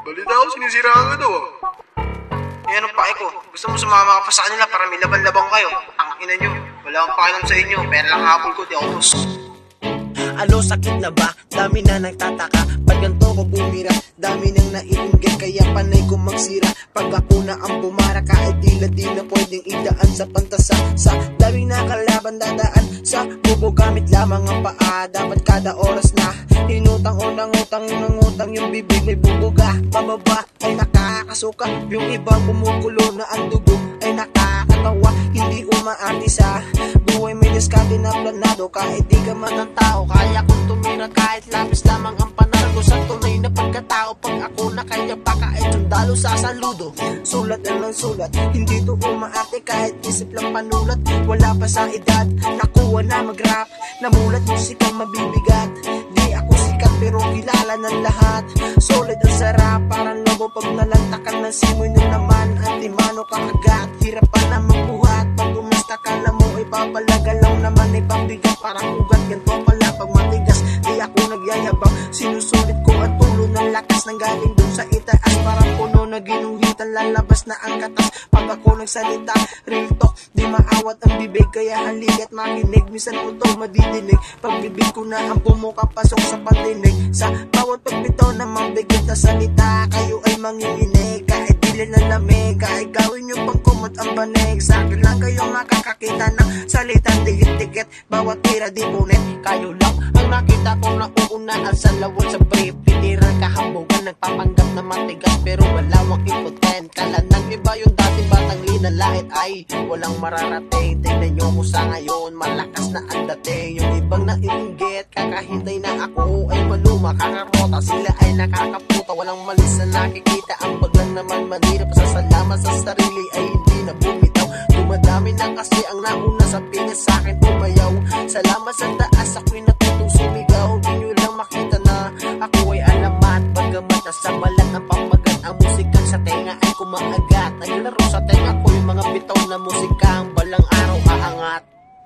Balita ko, sinisiraan ka daw ah. Eh anong pake ko? Gusto mo sumama ka pa sa kanila para may laban-labang kayo? Ang ina nyo, wala akong pakialam sa inyo. Pera lang hapon ko, di ako boss. Alo, sakit na ba? Dami na nagtataka. Pag ganito ko bumira, dami nang naiinggit, kaya panay ko magsira. Pag ako na ang bumara, kahit di na pwedeng idaan sa pantasa. Sa daming nakalaban dadaan sa bubo, gamit lamang ang paa. Dapat kada oras na inutang o nangutang yung bibig may bubuga. Pababa ay nakakasuka, yung ibang bumukulo na ang dugo ay nakakatawa. Hindi umaati sa buhay, may diskarte na planado. Kahit di ka man ang tao, kaya kong tumira kahit labis lamang ang panalo. Sa tunay na pagkatao, pag ako na kaya baka ay sundalo sa saludo. Sulat lang ng sulat, hindi to umaate kahit isip lang panulat. Wala pa sa edad, nakuha na mag-rap, namulat musikal mabibigat. Di ako sikat pero kilala ng lahat. Solid ang sarap, parang lobo pag nalantakan ng simoy nyo naman. Antimano kakagat, hirap pa na magbuhat. Pag umasta ka na mo, ipapalagalaw naman, ipabigat parang ugat. Ganto pala pag matigas, di ako nagyayabang. Sinusulit ko ang tulo ng lakas nang galing dun sa itaas. Parang puno na ginuhitan, lalabas na ang katas. Pag ako nagsalita, real talk, di maawat ang bibig. Kaya haligat makinig, minsan mo to madidinig. Pag bibig ko na ang pumukapasok sa pandinig. Sa bawat pagbitaw na mabigat na salita, kayo ay manginginig. Kahit dili na lamig, kahit gawin nyo pang kumot ang banig. Sa akin lang kayo makakakita ng salitang dikit-dikit. Bawat tira di punit, kayo lang ang nakita kong nauunaan sa lawal sa brief. Piniral kahambugan, nagpapanggap na matigas pero wala wang impotent. Kala ng iba yung dating batang linalait ay walang mararating. Tingnan nyo ko sa ngayon, malakas na ang dating. Yung ibang naiinggit, kakahintay na ako ay maluma, kakarota. Sila ay nakakaputa, walang malis na nakikita. Ang paglang naman manirap sa salamat sa sarili ay hindi na bumitaw. Dumadami na kasi ang nauna sa pinya sa akin tumayaw. Salamat sa taas, ako'y natutong sumigaw. Di nyo lang makita na ako ay alamat. Bagamat nasa balat ang pamagat, ang musikal sa tenga ay kumaagat. Naglaro sa tenga ko yung mga bitaw na musika.